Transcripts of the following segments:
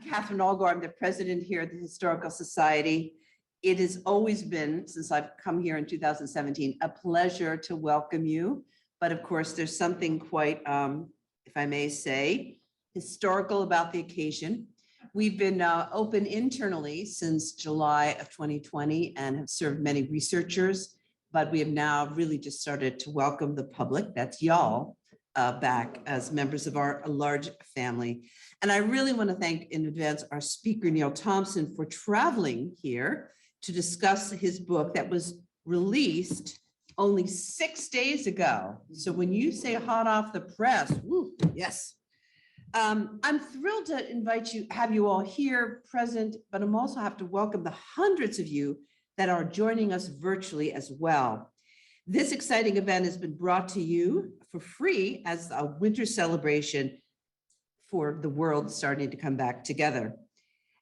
Catherine Allgar. I'm the president here at the Historical Society. It has always been, since I've come here in 2017, a pleasure to welcome you. But of course, there's something quite, if I may say, historical about the occasion. We've been open internally since July of 2020 and have served many researchers, but we have now really just started to welcome the public, that's y'all, back as members of our large family. And I really want to thank in advance our speaker, Neal Thompson, for traveling here to discuss his book that was released only 6 days ago. So when you say hot off the press, woo, yes. I'm thrilled to invite you, have you all here present, but I'm also have to welcome the hundreds of you that are joining us virtually as well. This exciting event has been brought to you for free as a winter celebration for the world starting to come back together.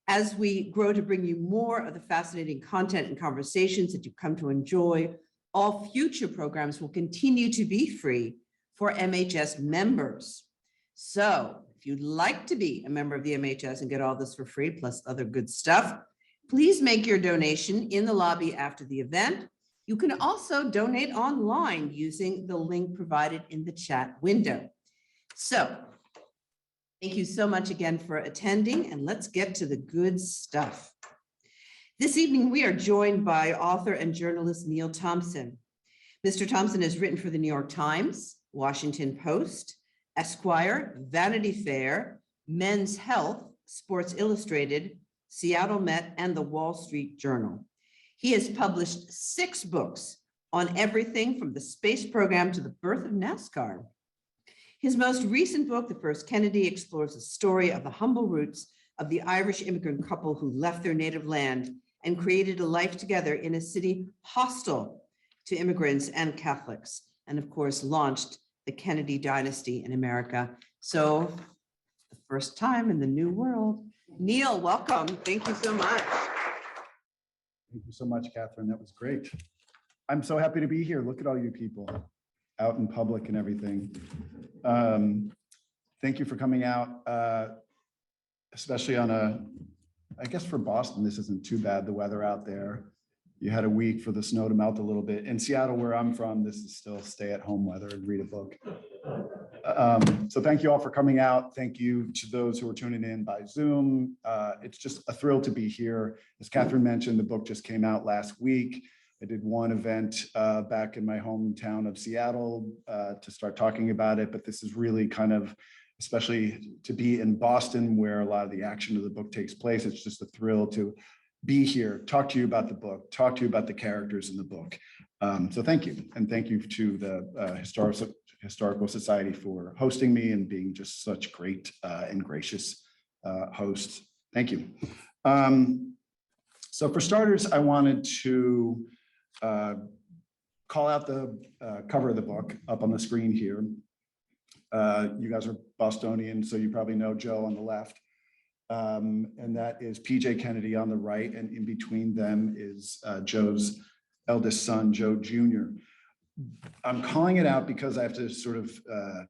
As we grow to bring you more of the fascinating content and conversations that you've come to enjoy, all future programs will continue to be free for MHS members. So if you'd like to be a member of the MHS and get all this for free, plus other good stuff, please make your donation in the lobby after the event. You can also donate online using the link provided in the chat window. So thank you so much again for attending, and let's get to the good stuff. This evening, we are joined by author and journalist Neal Thompson. Mr. Thompson has written for the New York Times, Washington Post, Esquire, Vanity Fair, Men's Health, Sports Illustrated, Seattle Met, and the Wall Street Journal. He has published 6 books on everything from the space program to the birth of NASCAR. His most recent book, The First Kennedy, explores the story of the humble roots of the Irish immigrant couple who left their native land and created a life together in a city hostile to immigrants and Catholics, and of course, launched the Kennedy Dynasty in America. So the first time in the new world. Neal, welcome. Thank you so much. Thank you so much, Catherine. That was great. I'm so happy to be here. Look at all you people out in public and everything. Thank you for coming out, especially on I guess for Boston, this isn't too bad, the weather out there. You had a week for the snow to melt a little bit. In Seattle, where I'm from, this is still stay-at-home weather and read a book. So thank you all for coming out. Thank you to those who are tuning in by Zoom. It's just a thrill to be here. As Catherine mentioned, the book just came out last week. I did one event back in my hometown of Seattle to start talking about it, but this is really kind of, especially to be in Boston where a lot of the action of the book takes place, it's just a thrill to be here, talk to you about the book, talk to you about the characters in the book. So thank you. And thank you to the Historical Society for hosting me and being just such great and gracious hosts. Thank you. So for starters, I wanted to call out the cover of the book up on the screen here. You guys are Bostonian, so you probably know Joe on the left. And that is PJ Kennedy on the right, and in between them is Joe's eldest son, Joe Jr. I'm calling it out because I have to sort of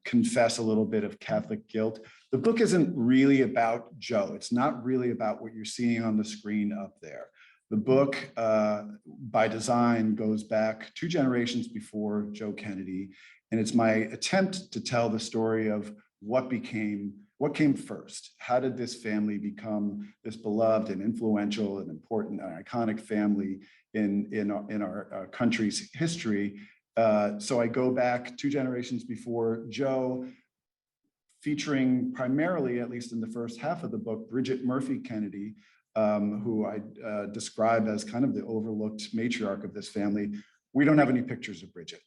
confess a little bit of Catholic guilt. The book isn't really about Joe. It's not really about what you're seeing on the screen up there. The book, by design, goes back 2 generations before Joe Kennedy, and it's my attempt to tell the story of what came first. How did this family become this beloved and influential and important and iconic family in our country's history? So I go back 2 generations before Joe, featuring primarily, at least in the first half of the book, Bridget Murphy Kennedy, who I describe as kind of the overlooked matriarch of this family. We don't have any pictures of Bridget,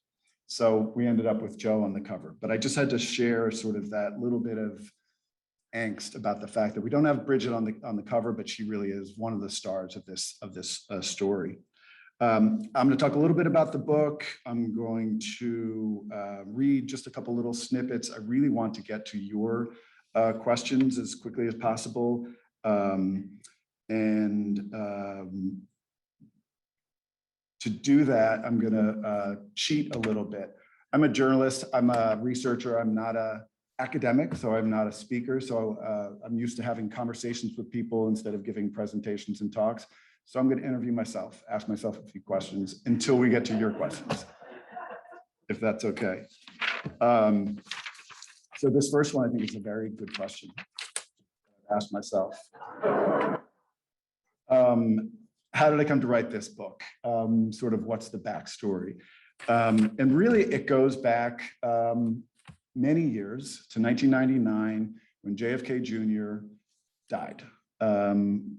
so we ended up with Joe on the cover. But I just had to share sort of that little bit of angst about the fact that we don't have Bridget on the cover, but she really is one of the stars of this story. I'm going to talk a little bit about the book. I'm going to read just a couple little snippets. I really want to get to your questions as quickly as possible. To do that, I'm going to cheat a little bit. I'm a journalist. I'm a researcher. I'm not an academic, so I'm not a speaker. So I'm used to having conversations with people instead of giving presentations and talks. So I'm going to interview myself, ask myself a few questions until we get to your questions, if that's okay. So this first one, I think, is a very good question. I've asked myself. How did I come to write this book? Sort of what's the backstory? And really, it goes back many years to 1999 when JFK Jr. died.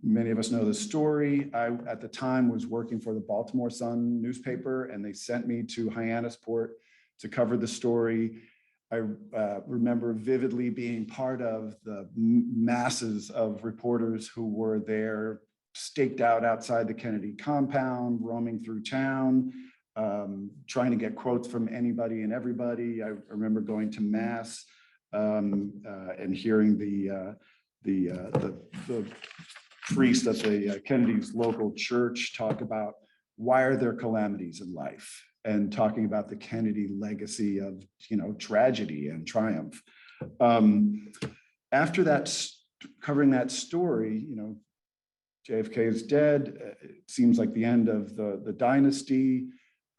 Many of us know the story. I, at the time, was working for the Baltimore Sun newspaper, and they sent me to Hyannisport to cover the story. I remember vividly being part of the masses of reporters who were there, staked out outside the Kennedy compound, roaming through town, trying to get quotes from anybody and everybody. I remember going to mass and hearing the priest at the Kennedy's local church talk about why are there calamities in life, and talking about the Kennedy legacy of, you know, tragedy and triumph. After that, covering that story, you know, JFK is dead. It seems like the end of the dynasty.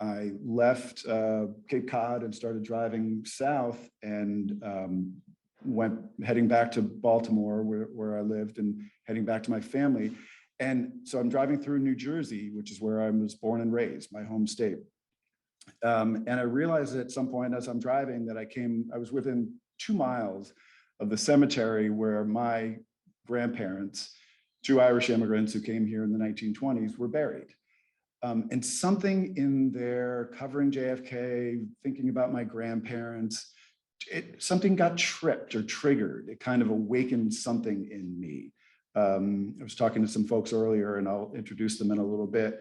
I left Cape Cod and started driving south, and heading back to Baltimore, where I lived, and heading back to my family. And so I'm driving through New Jersey, which is where I was born and raised, my home state. And I realized at some point as I'm driving that I was within 2 miles of the cemetery where my grandparents, 2 Irish immigrants who came here in the 1920s, were buried. And something in there, covering JFK, thinking about my grandparents, something got tripped or triggered. It kind of awakened something in me. I was talking to some folks earlier, and I'll introduce them in a little bit,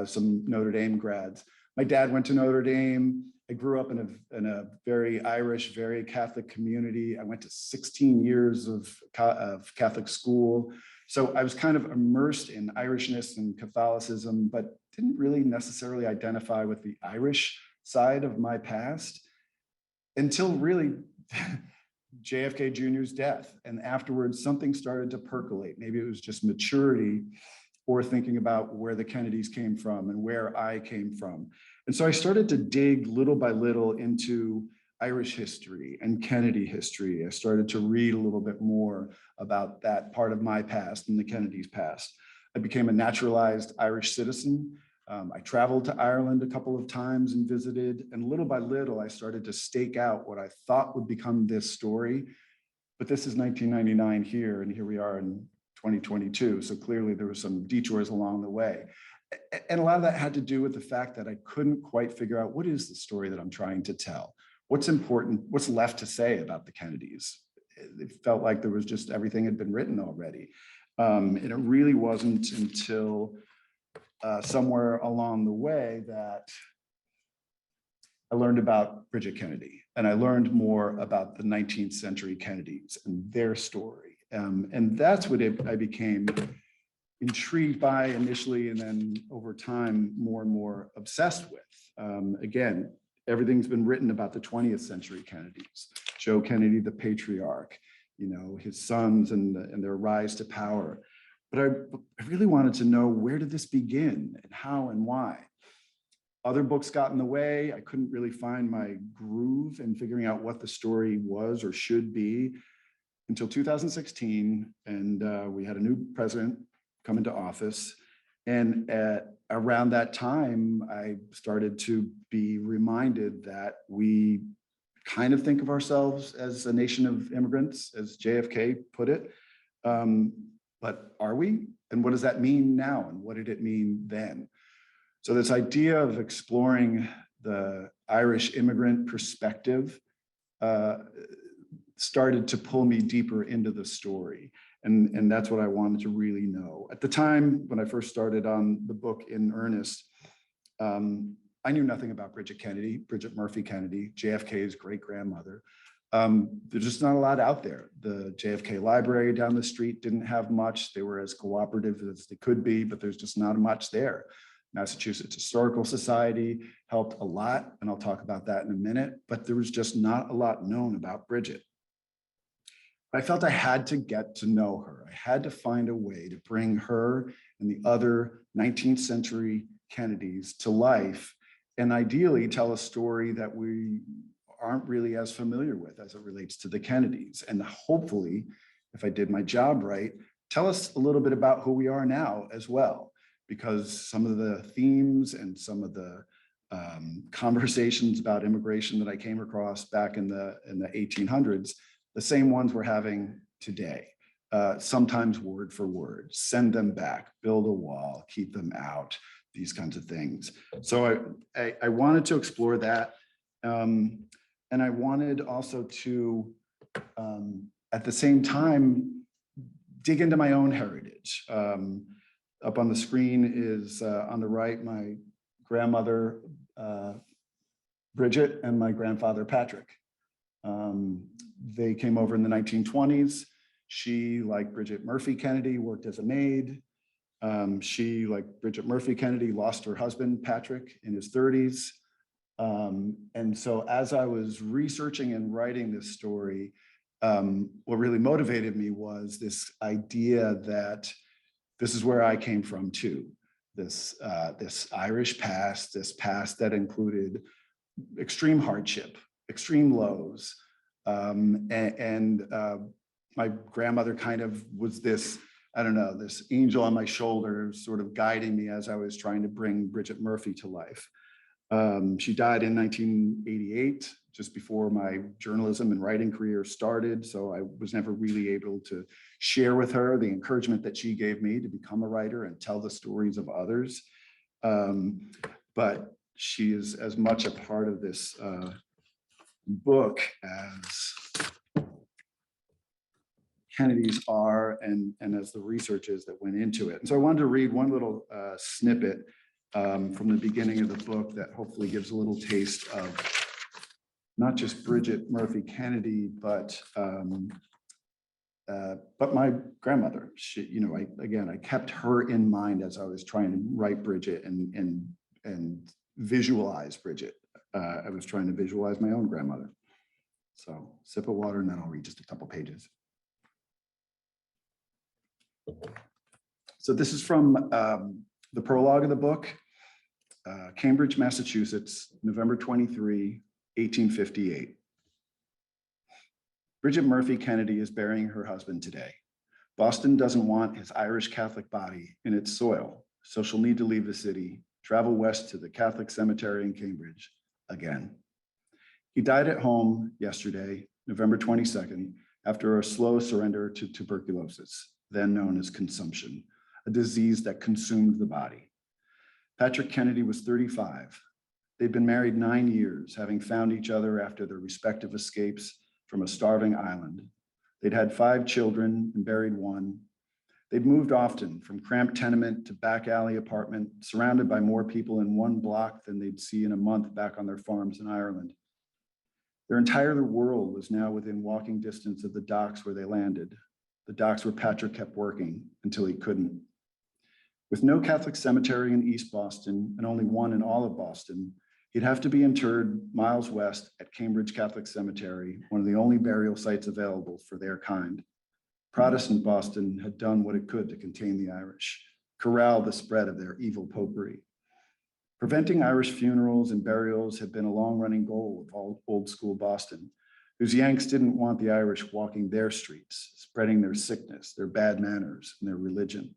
some Notre Dame grads. My dad went to Notre Dame. I grew up in a very Irish, very Catholic community. I went to 16 years of Catholic school. So I was kind of immersed in Irishness and Catholicism, but didn't really necessarily identify with the Irish side of my past until really JFK Jr.'s death. And afterwards, something started to percolate. Maybe it was just maturity or thinking about where the Kennedys came from and where I came from. And so I started to dig little by little into Irish history and Kennedy history. I started to read a little bit more about that part of my past and the Kennedys' past. I became a naturalized Irish citizen. I traveled to Ireland a couple of times and visited, and little by little, I started to stake out what I thought would become this story. But this is 1999 here, and here we are in 2022. So clearly there were some detours along the way. And a lot of that had to do with the fact that I couldn't quite figure out what is the story that I'm trying to tell. What's important, what's left to say about the Kennedys? It felt like there was just everything had been written already. And it really wasn't until somewhere along the way that I learned about Bridget Kennedy, and I learned more about the 19th century Kennedys and their story. And that's what I became intrigued by initially, and then over time, more and more obsessed with. Again, everything's been written about the 20th century Kennedys. Joe Kennedy, the patriarch, you know, his sons and their rise to power. But I really wanted to know, where did this begin and how and why? Other books got in the way. I couldn't really find my groove in figuring out what the story was or should be until 2016. And we had a new president come into office. And around that time, I started to be reminded that we kind of think of ourselves as a nation of immigrants, as JFK put it. But are we? And what does that mean now? And what did it mean then? So this idea of exploring the Irish immigrant perspective started to pull me deeper into the story. And that's what I wanted to really know. At the time, when I first started on the book in earnest, I knew nothing about Bridget Murphy Kennedy, JFK's great-grandmother. There's just not a lot out there. The JFK library down the street didn't have much. They were as cooperative as they could be, but there's just not much there. Massachusetts Historical Society helped a lot, and I'll talk about that in a minute, but there was just not a lot known about Bridget. I felt I had to get to know her. I had to find a way to bring her and the other 19th century Kennedys to life, and ideally tell a story that we aren't really as familiar with as it relates to the Kennedys. And hopefully, if I did my job right, tell us a little bit about who we are now as well, because some of the themes and some of the conversations about immigration that I came across back in the 1800s, the same ones we're having today. Sometimes word for word, send them back, build a wall, keep them out, these kinds of things. So I wanted to explore that. And I wanted also to, at the same time, dig into my own heritage. Up on the screen is, on the right, my grandmother, Bridget, and my grandfather, Patrick. They came over in the 1920s. She, like Bridget Murphy Kennedy, worked as a maid. She, like Bridget Murphy Kennedy, lost her husband, Patrick, in his 30s. And so as I was researching and writing this story, what really motivated me was this idea that this is where I came from too. This Irish past, this past that included extreme hardship, extreme lows. My grandmother kind of was this, I don't know, this angel on my shoulder, sort of guiding me as I was trying to bring Bridget Murphy to life. She died in 1988, just before my journalism and writing career started. So I was never really able to share with her the encouragement that she gave me to become a writer and tell the stories of others. But she is as much a part of this book as Kennedys are, and as the researches that went into it. And so I wanted to read one little snippet from the beginning of the book that hopefully gives a little taste of not just Bridget Murphy Kennedy, but my grandmother. She, you know, I kept her in mind as I was trying to write Bridget and visualize Bridget. I was trying to visualize my own grandmother. So sip of water and then I'll read just a couple pages. So this is from the prologue of the book, Cambridge, Massachusetts, November 23, 1858. Bridget Murphy Kennedy is burying her husband today. Boston doesn't want his Irish Catholic body in its soil, so she'll need to leave the city, travel west to the Catholic cemetery in Cambridge again. He died at home yesterday, November 22nd, after a slow surrender to tuberculosis, then known as consumption, a disease that consumed the body. Patrick Kennedy was 35. They'd been married 9 years, having found each other after their respective escapes from a starving island. They'd had 5 children and buried 1. They'd moved often, from cramped tenement to back alley apartment, surrounded by more people in one block than they'd see in a month back on their farms in Ireland. Their entire world was now within walking distance of the docks where they landed, the docks where Patrick kept working until he couldn't. With no Catholic cemetery in East Boston and only one in all of Boston, he'd have to be interred miles west at Cambridge Catholic Cemetery, one of the only burial sites available for their kind. Protestant Boston had done what it could to contain the Irish, corral the spread of their evil popery. Preventing Irish funerals and burials had been a long-running goal of all old school Boston, whose Yanks didn't want the Irish walking their streets, spreading their sickness, their bad manners, and their religion.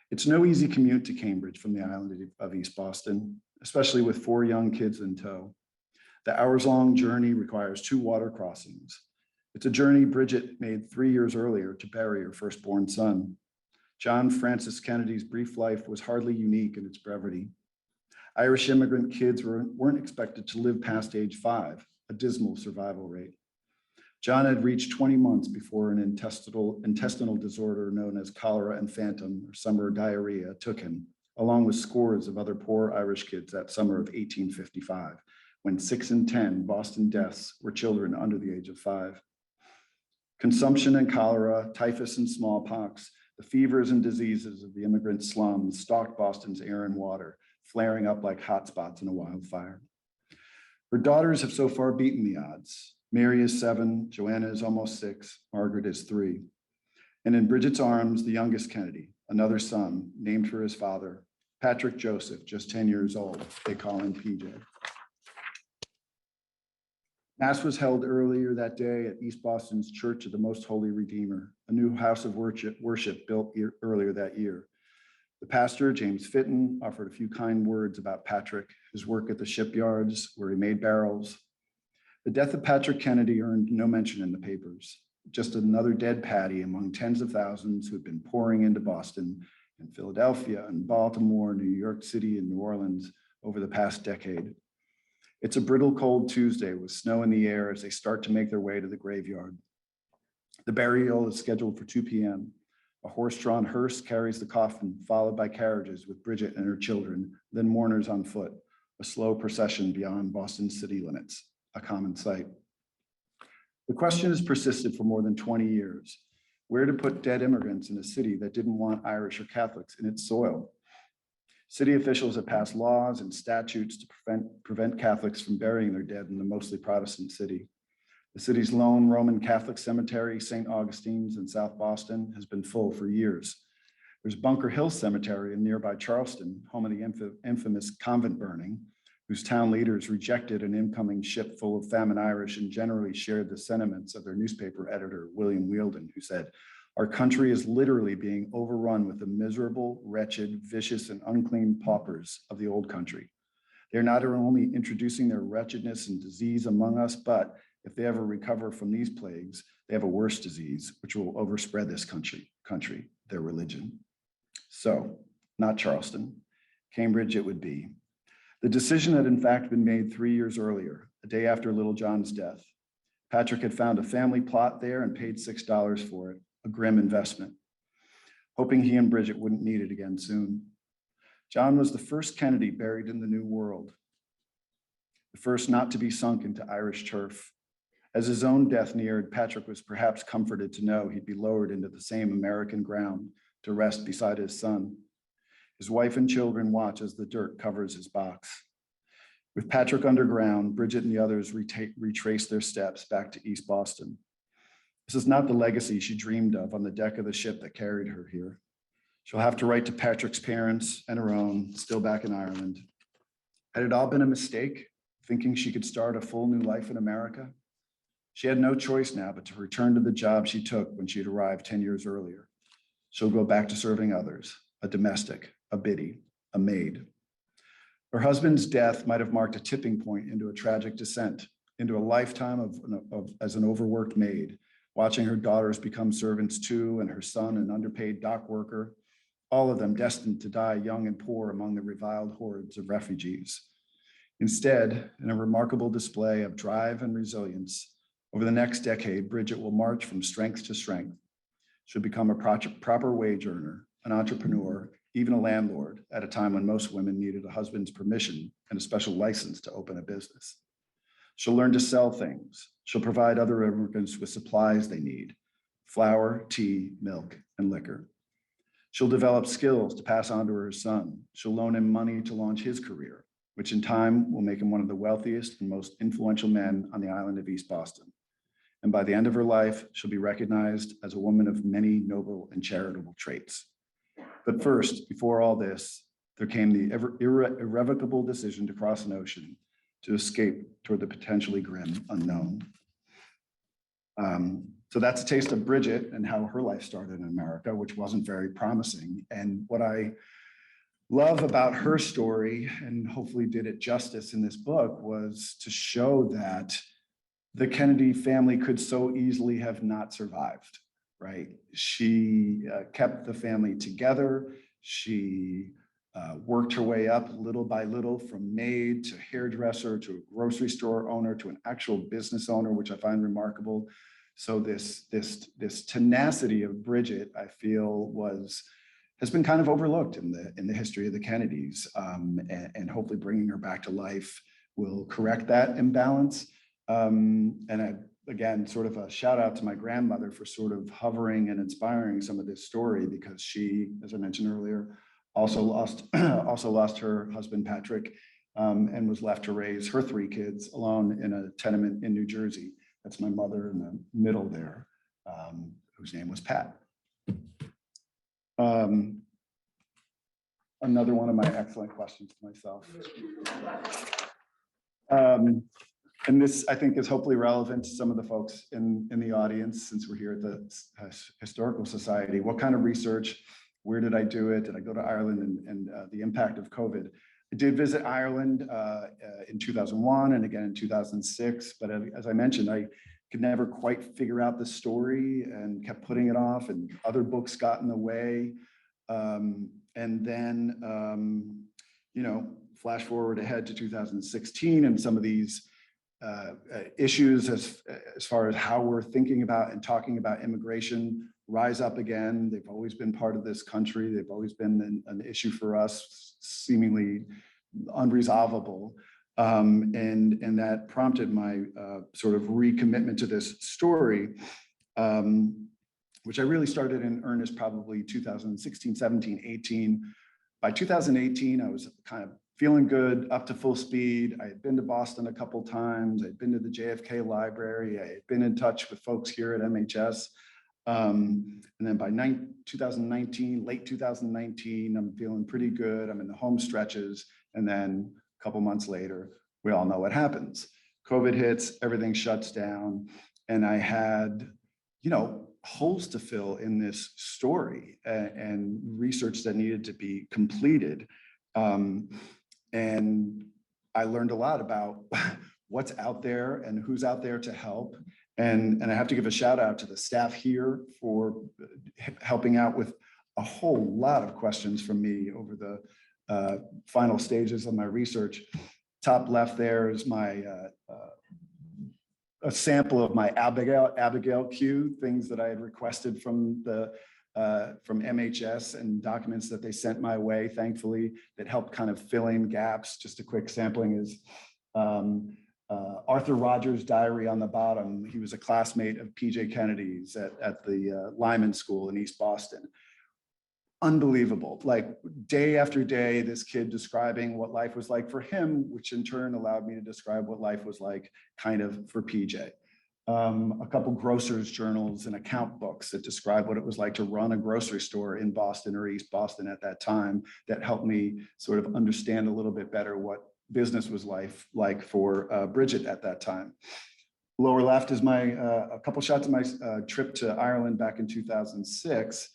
It's no easy commute to Cambridge from the island of East Boston, especially with 4 young kids in tow. The hours-long journey requires 2 water crossings. It's a journey Bridget made 3 years earlier to bury her firstborn son. John Francis Kennedy's brief life was hardly unique in its brevity. Irish immigrant kids weren't expected to live past age 5, a dismal survival rate. John had reached 20 months before an intestinal disorder known as cholera and phantom, or summer diarrhea, took him, along with scores of other poor Irish kids that summer of 1855, when 6 in 10 Boston deaths were children under the age of 5. Consumption and cholera, typhus and smallpox, the fevers and diseases of the immigrant slums stalked Boston's air and water, flaring up like hot spots in a wildfire. Her daughters have so far beaten the odds. Mary is 7, Joanna is almost 6, Margaret is 3. And in Bridget's arms, the youngest Kennedy, another son named for his father, Patrick Joseph, just 10 years old. They call him PJ. Mass was held earlier that day at East Boston's Church of the Most Holy Redeemer, a new house of worship built earlier that year. The pastor, James Fitton, offered a few kind words about Patrick, his work at the shipyards where he made barrels. The death of Patrick Kennedy earned no mention in the papers, just another dead Patty among tens of thousands who had been pouring into Boston and Philadelphia and Baltimore, New York City, and New Orleans over the past decade. It's a brittle cold Tuesday with snow in the air as they start to make their way to the graveyard. The burial is scheduled for 2 p.m. A horse-drawn hearse carries the coffin, followed by carriages with Bridget and her children, then mourners on foot, a slow procession beyond Boston's city limits, a common sight. The question has persisted for more than 20 years: where to put dead immigrants in a city that didn't want Irish or Catholics in its soil? City officials have passed laws and statutes to prevent Catholics from burying their dead in the mostly Protestant city. The city's lone Roman Catholic cemetery, St. Augustine's in South Boston, has been full for years. There's Bunker Hill Cemetery in nearby Charleston, home of the infamous convent burning, whose town leaders rejected an incoming ship full of famine Irish and generally shared the sentiments of their newspaper editor, William Wielden, who said, "Our country is literally being overrun with the miserable, wretched, vicious, and unclean paupers of the old country. They're not only introducing their wretchedness and disease among us, but if they ever recover from these plagues, they have a worse disease, which will overspread this country, their religion." So, not Charleston, Cambridge it would be. The decision had in fact been made 3 years earlier, a day after Little John's death. Patrick had found a family plot there and paid $6 for it, a grim investment, hoping he and Bridget wouldn't need it again soon. John was the first Kennedy buried in the New World, the first not to be sunk into Irish turf. As his own death neared, Patrick was perhaps comforted to know he'd be lowered into the same American ground to rest beside his son. His wife and children watch as the dirt covers his box. With Patrick underground, Bridget and the others retrace their steps back to East Boston. This is not the legacy she dreamed of on the deck of the ship that carried her here. She'll have to write to Patrick's parents and her own, still back in Ireland. Had it all been a mistake, thinking she could start a full new life in America? She had no choice now but to return to the job she took when she had arrived 10 years earlier. She'll go back to serving others, a domestic, a biddy, a maid. Her husband's death might have marked a tipping point into a tragic descent, into a lifetime as an overworked maid, watching her daughters become servants too, and her son an underpaid dock worker, all of them destined to die young and poor among the reviled hordes of refugees. Instead, in a remarkable display of drive and resilience, over the next decade, Bridget will march from strength to strength. She'll become a proper wage earner, an entrepreneur, even a landlord, at a time when most women needed a husband's permission and a special license to open a business. She'll learn to sell things. She'll provide other immigrants with supplies they need: flour, tea, milk, and liquor. She'll develop skills to pass on to her son. She'll loan him money to launch his career, which in time will make him one of the wealthiest and most influential men on the island of East Boston. And by the end of her life, she'll be recognized as a woman of many noble and charitable traits. But first, before all this, there came the irrevocable decision to cross an ocean, to escape toward the potentially grim unknown. So that's a taste of Bridget and how her life started in America, which wasn't very promising. And what I love about her story, and hopefully did it justice in this book, was to show that the Kennedy family could so easily have not survived, right? She kept the family together. She worked her way up little by little, from maid to hairdresser to a grocery store owner to an actual business owner, which I find remarkable. So this tenacity of Bridget, I feel, has been kind of overlooked in the history of the Kennedys, and hopefully bringing her back to life will correct that imbalance. Again, sort of a shout out to my grandmother for sort of hovering and inspiring some of this story, because she, as I mentioned earlier, also lost her husband, Patrick, and was left to raise her 3 kids alone in a tenement in New Jersey That's my mother in the middle there, whose name was Pat. Another one of my excellent questions to myself. And this, I think, is hopefully relevant to some of the folks in the audience, since we're here at the Historical Society. What kind of research? Where did I do it? Did I go to Ireland, and the impact of COVID? I did visit Ireland in 2001 and again in 2006, but as I mentioned, I could never quite figure out the story and kept putting it off, and other books got in the way. And then, you know, flash forward ahead to 2016, and some of these issues as far as how we're thinking about and talking about immigration rise up again. They've always been part of this country. They've always been an issue for us, seemingly unresolvable. And that prompted my sort of recommitment to this story, which I really started in earnest probably 2016, 17, 18. By 2018, I was kind of feeling good, up to full speed. I had been to Boston a couple times. I'd been to the JFK library. I had been in touch with folks here at MHS. And then by 2019, late 2019, I'm feeling pretty good. I'm in the home stretches. And then a couple months later, we all know what happens. COVID hits, everything shuts down. And I had, you know, holes to fill in this story and research that needed to be completed. And I learned a lot about what's out there and who's out there to help. And I have to give a shout out to the staff here for helping out with a whole lot of questions from me over the final stages of my research. Top left there is my a sample of my Abigail queue, things that I had requested from MHS and documents that they sent my way, thankfully, that helped kind of fill in gaps. Just a quick sampling is Arthur Rogers' diary on the bottom. He was a classmate of PJ Kennedy's at the Lyman School in East Boston. Unbelievable, like day after day, this kid describing what life was like for him, which in turn allowed me to describe what life was like kind of for PJ. A couple grocers' journals and account books that describe what it was like to run a grocery store in Boston or East Boston at that time, that helped me sort of understand a little bit better what business was like for Bridget at that time. Lower left is my a couple shots of my trip to Ireland back in 2006.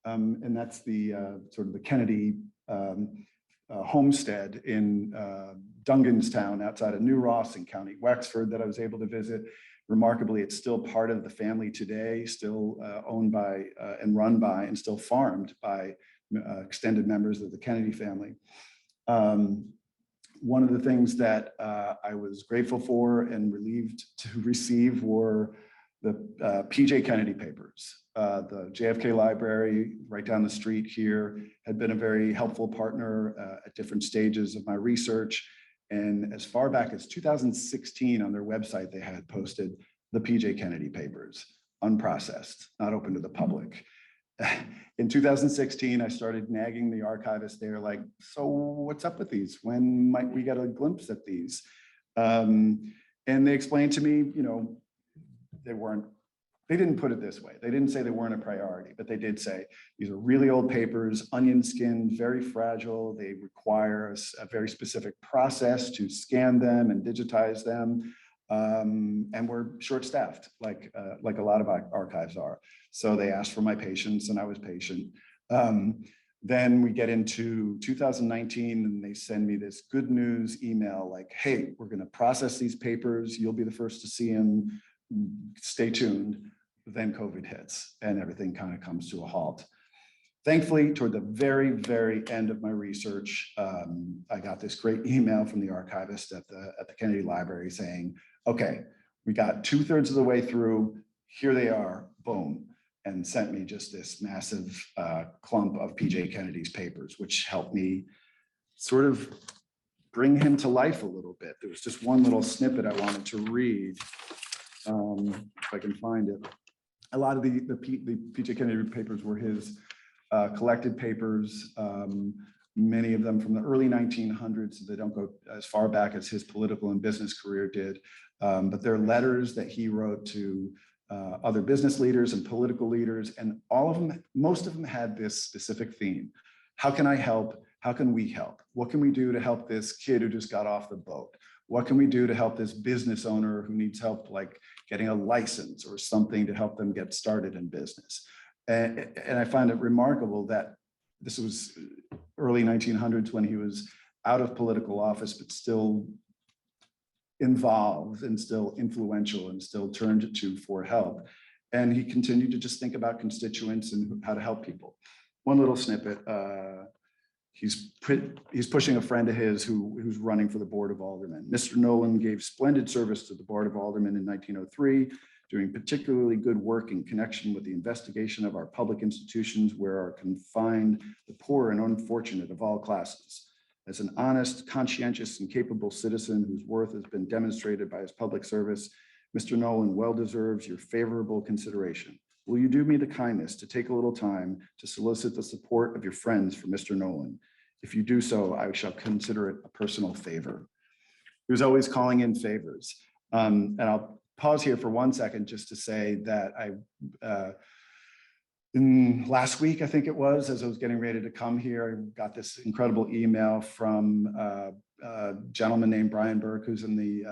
And that's the sort of the Kennedy homestead in Dunganstown outside of New Ross in County Wexford that I was able to visit. Remarkably, it's still part of the family today, still owned by and run by and still farmed by extended members of the Kennedy family. One of the things that I was grateful for and relieved to receive were the PJ Kennedy papers. The JFK library right down the street here had been a very helpful partner at different stages of my research. And as far back as 2016 on their website, they had posted the PJ Kennedy papers, unprocessed, not open to the public. In 2016, I started nagging the archivist there, like, so what's up with these? When might we get a glimpse at these? And they explained to me, you know, they didn't put it this way. They didn't say they weren't a priority, but they did say these are really old papers, onion skinned, very fragile. They require a very specific process to scan them and digitize them. And we're short-staffed, like a lot of archives are. So they asked for my patience, and I was patient. Then we get into 2019, and they send me this good news email like, hey, we're going to process these papers. You'll be the first to see them. Stay tuned. Then COVID hits and everything kind of comes to a halt. Thankfully, toward the very, very end of my research, I got this great email from the archivist at the Kennedy Library saying, okay, we got 2/3 of the way through, here they are, boom, and sent me just this massive clump of PJ Kennedy's papers, which helped me sort of bring him to life a little bit. There was just one little snippet I wanted to read, if I can find it. A lot of the PJ Kennedy papers were his collected papers many of them from the early 1900s. So they don't go as far back as his political and business career did. But they're letters that he wrote to other business leaders and political leaders, and all of them, most of them had this specific theme. How can I help? How can we help? What can we do to help this kid who just got off the boat? What can we do to help this business owner who needs help, like getting a license or something to help them get started in business? And I find it remarkable that this was early 1900s when he was out of political office, but still involved and still influential and still turned to for help. And he continued to just think about constituents and how to help people. One little snippet, he's pushing a friend of his who's running for the Board of Aldermen. Mr. Nolan gave splendid service to the Board of Aldermen in 1903, doing particularly good work in connection with the investigation of our public institutions where are confined the poor and unfortunate of all classes. As an honest, conscientious, and capable citizen whose worth has been demonstrated by his public service, Mr. Nolan well deserves your favorable consideration. Will you do me the kindness to take a little time to solicit the support of your friends for Mr. Nolan? If you do so, I shall consider it a personal favor. He was always calling in favors. And I'll pause here for 1 second just to say that last week, I think it was, as I was getting ready to come here, I got this incredible email from a gentleman named Brian Burke, who's in the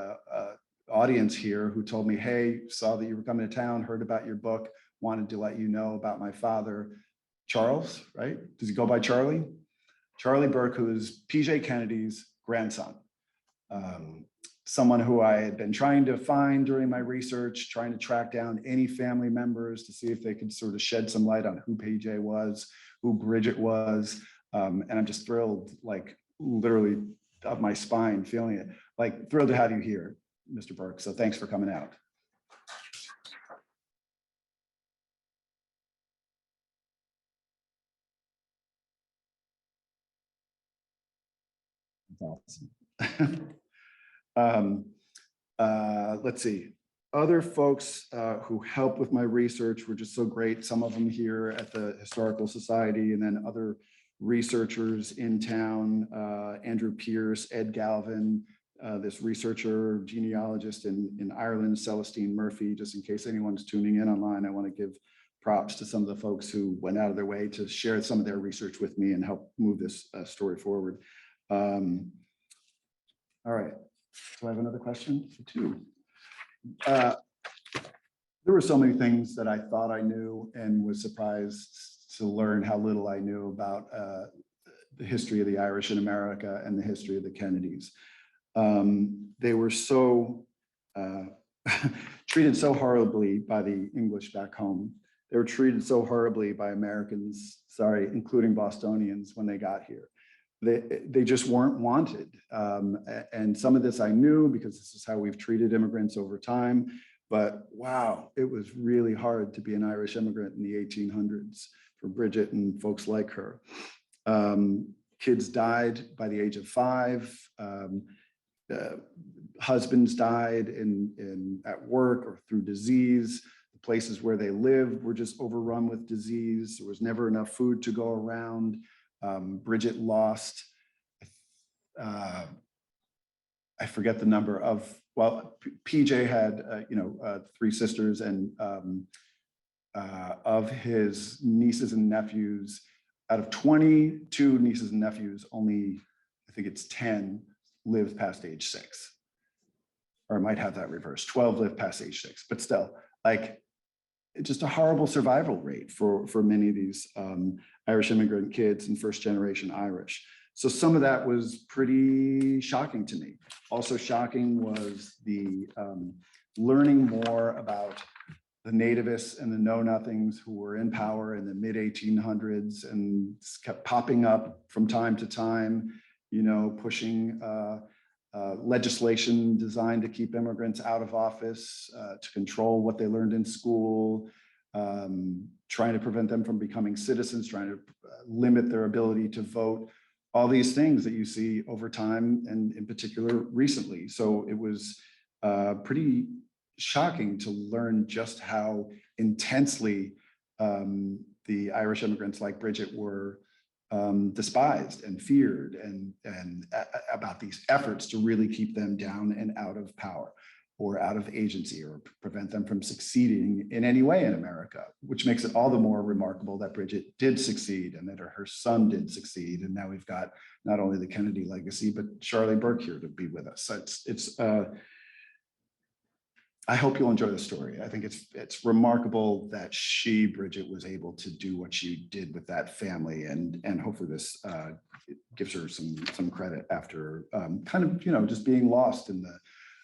audience here, who told me, hey, saw that you were coming to town, heard about your book, wanted to let you know about my father, Charles, right? Does he go by Charlie? Charlie Burke, who is PJ Kennedy's grandson. Someone who I had been trying to find during my research, trying to track down any family members to see if they could sort of shed some light on who PJ was, who Bridget was. And I'm just thrilled, like literally up my spine, feeling it, like thrilled to have you here, Mr. Burke. So thanks for coming out. That's awesome. Let's see. Other folks who helped with my research were just so great. Some of them here at the Historical Society, and then other researchers in town, Andrew Pierce, Ed Galvin, this researcher, genealogist in Ireland, Celestine Murphy. Just in case anyone's tuning in online, I want to give props to some of the folks who went out of their way to share some of their research with me and help move this story forward. All right. Do I have another question? Two. There were so many things that I thought I knew and was surprised to learn how little I knew about the history of the Irish in America and the history of the Kennedys. They were so treated so horribly by the English back home. They were treated so horribly by Americans, sorry, including Bostonians when they got here. They just weren't wanted. And some of this I knew because this is how we've treated immigrants over time. But wow, it was really hard to be an Irish immigrant in the 1800s for Bridget and folks like her. Kids died by the age of 5. Husbands died at work or through disease. The places where they lived were just overrun with disease. There was never enough food to go around. Bridget lost, I forget the number of, well, PJ had, 3 sisters, and of his nieces and nephews, out of 22 nieces and nephews, only, I think it's 10 lived past age 6. Or I might have that reversed. 12 lived past age 6, but still, like, it's just a horrible survival rate for many of these Irish immigrant kids and first generation Irish. So some of that was pretty shocking to me. Also shocking was the learning more about the nativists and the know-nothings who were in power in the mid-1800s and kept popping up from time to time, pushing legislation designed to keep immigrants out of office, to control what they learned in school, trying to prevent them from becoming citizens, trying to limit their ability to vote, all these things that you see over time and in particular recently. So it was pretty shocking to learn just how intensely the Irish immigrants like Bridget were despised and feared about these efforts to really keep them down and out of power or out of agency or prevent them from succeeding in any way in America, which makes it all the more remarkable that Bridget did succeed and that her son did succeed. And now we've got not only the Kennedy legacy, but Charlie Burke here to be with us. So I hope you'll enjoy the story. I think it's remarkable that Bridget, was able to do what she did with that family, and hopefully this gives her some credit after kind of just being lost in the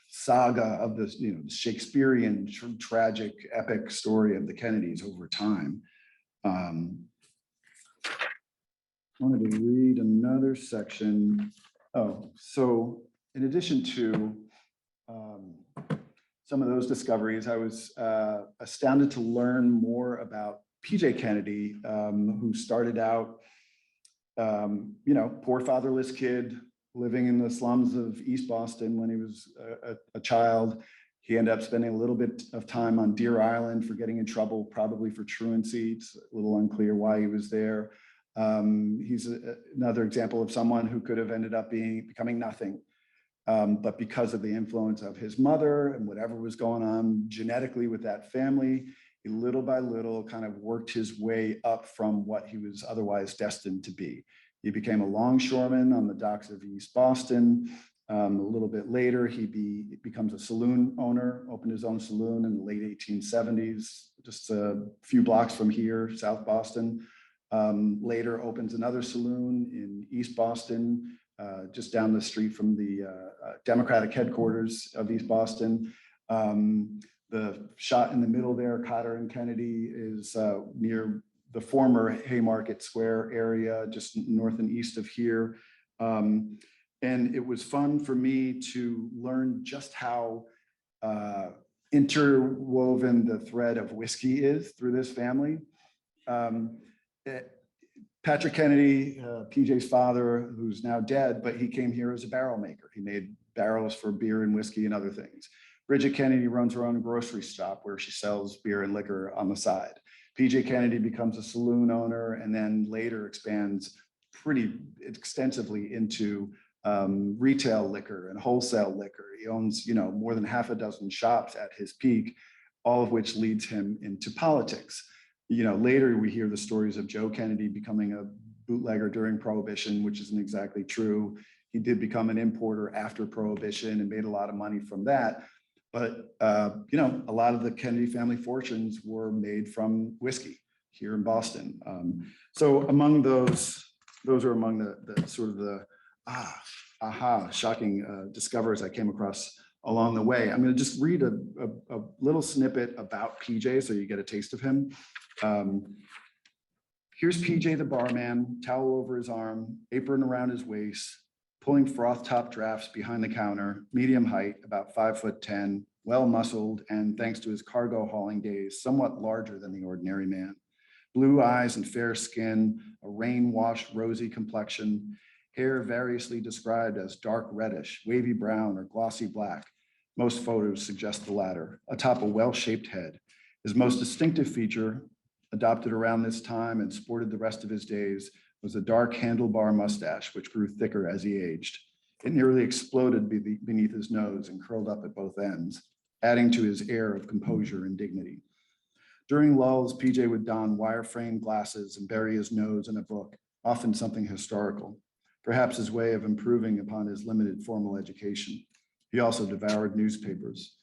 saga of this Shakespearean tragic epic story of the Kennedys over time. I wanted to read another section. Oh, so in addition to some of those discoveries, I was astounded to learn more about PJ Kennedy, who started out, poor fatherless kid living in the slums of East Boston when he was a child. He ended up spending a little bit of time on Deer Island for getting in trouble, probably for truancy. It's a little unclear why he was there. He's another example of someone who could have ended up becoming nothing. But because of the influence of his mother and whatever was going on genetically with that family, he little by little kind of worked his way up from what he was otherwise destined to be. He became a longshoreman on the docks of East Boston. A little bit later, he becomes a saloon owner, opened his own saloon in the late 1870s, just a few blocks from here, South Boston. Later opens another saloon in East Boston, just down the street from the Democratic headquarters of East Boston. The shot in the middle there, Cotter and Kennedy, is near the former Haymarket Square area, just north and east of here. And it was fun for me to learn just how interwoven the thread of whiskey is through this family. Patrick Kennedy, PJ's father, who's now dead, but he came here as a barrel maker. He made barrels for beer and whiskey and other things. Bridget Kennedy runs her own grocery shop where she sells beer and liquor on the side. PJ Kennedy becomes a saloon owner and then later expands pretty extensively into retail liquor and wholesale liquor. He owns, more than half a dozen shops at his peak, all of which leads him into politics. Later we hear the stories of Joe Kennedy becoming a bootlegger during Prohibition, which isn't exactly true. He did become an importer after Prohibition and made a lot of money from that. But, a lot of the Kennedy family fortunes were made from whiskey here in Boston. So among those are among the sort of the shocking discoveries I came across along the way. I'm going to just read a little snippet about PJ so you get a taste of him. Here's PJ the barman, towel over his arm, apron around his waist, pulling froth top drafts behind the counter, medium height, about 5'10", well-muscled, and thanks to his cargo hauling days, somewhat larger than the ordinary man. Blue eyes and fair skin, a rain-washed rosy complexion, hair variously described as dark reddish, wavy brown, or glossy black. Most photos suggest the latter, atop a well-shaped head. His most distinctive feature, adopted around this time and sported the rest of his days, was a dark handlebar mustache, which grew thicker as he aged. It nearly exploded beneath his nose and curled up at both ends, adding to his air of composure and dignity. During lulls, PJ would don wire-framed glasses and bury his nose in a book, often something historical, perhaps his way of improving upon his limited formal education. He also devoured newspapers.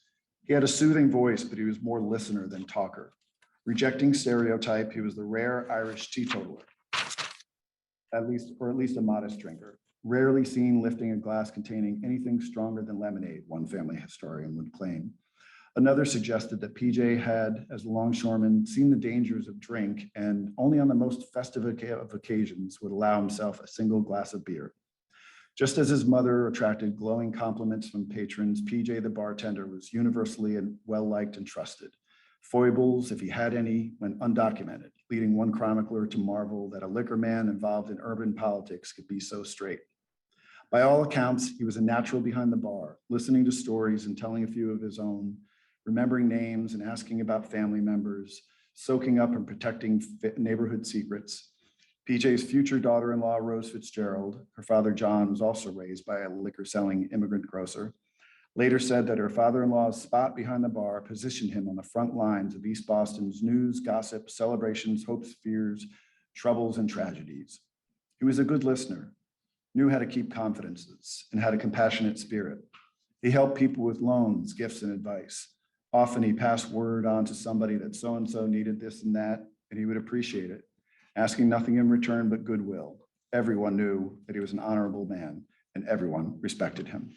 He had a soothing voice, but he was more listener than talker. Rejecting stereotype, he was the rare Irish teetotaler, at least a modest drinker, rarely seen lifting a glass containing anything stronger than lemonade, one family historian would claim. Another suggested that PJ had, as a longshoreman, seen the dangers of drink and only on the most festive of occasions would allow himself a single glass of beer. Just as his mother attracted glowing compliments from patrons, PJ the bartender was universally and well-liked and trusted. Foibles, if he had any, went undocumented, leading one chronicler to marvel that a liquor man involved in urban politics could be so straight. By all accounts, he was a natural behind the bar, listening to stories and telling a few of his own, remembering names and asking about family members, soaking up and protecting neighborhood secrets. PJ's future daughter-in-law, Rose Fitzgerald, her father John was also raised by a liquor-selling immigrant grocer, later said that her father-in-law's spot behind the bar positioned him on the front lines of East Boston's news, gossip, celebrations, hopes, fears, troubles, and tragedies. He was a good listener, knew how to keep confidences, and had a compassionate spirit. He helped people with loans, gifts, and advice. Often he passed word on to somebody that so-and-so needed this and that, and he would appreciate it, asking nothing in return but goodwill. Everyone knew that he was an honorable man, and everyone respected him.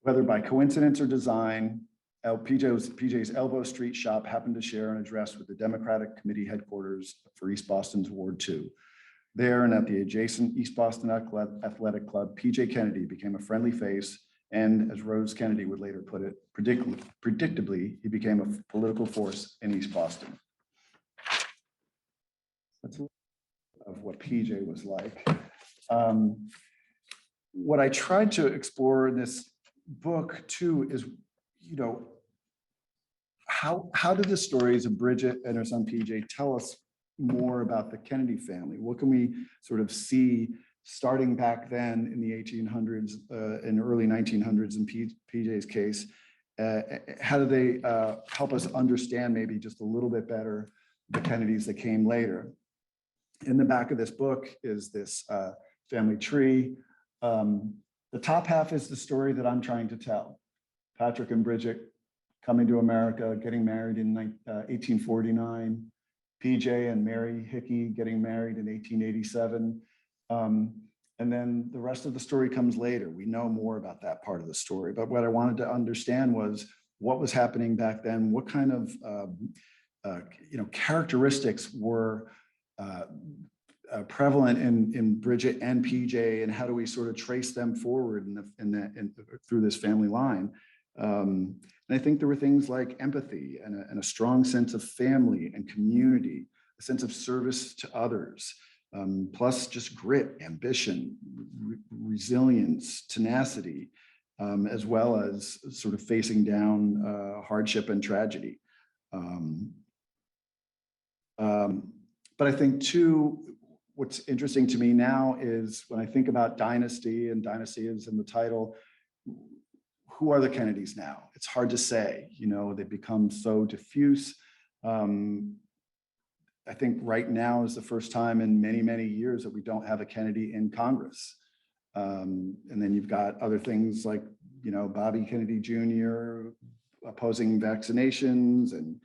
Whether by coincidence or design, PJ's Elbow Street shop happened to share an address with the Democratic Committee headquarters for East Boston's Ward 2. There and at the adjacent East Boston Athletic Club, PJ Kennedy became a friendly face, and as Rose Kennedy would later put it, predictably, he became a political force in East Boston. That's of what PJ was like. What I tried to explore in this book too is, how do the stories of Bridget and her son PJ tell us more about the Kennedy family? What can we sort of see starting back then in the 1800s and early 1900s in PJ's case? How do they help us understand maybe just a little bit better the Kennedys that came later? In the back of this book is this family tree. The top half is the story that I'm trying to tell. Patrick and Bridget coming to America, getting married in 1849. PJ and Mary Hickey getting married in 1887. And then the rest of the story comes later. We know more about that part of the story. But what I wanted to understand was what was happening back then, what kind of characteristics were prevalent in Bridget and PJ, and how do we sort of trace them forward through this family line? And I think there were things like empathy and a strong sense of family and community, a sense of service to others, plus just grit, ambition, resilience, tenacity, as well as sort of facing down hardship and tragedy. But I think too, what's interesting to me now is when I think about Dynasty, and Dynasty is in the title, who are the Kennedys now? It's hard to say, they've become so diffuse. I think right now is the first time in many, many years that we don't have a Kennedy in Congress. And then you've got other things like, Bobby Kennedy Jr. opposing vaccinations, and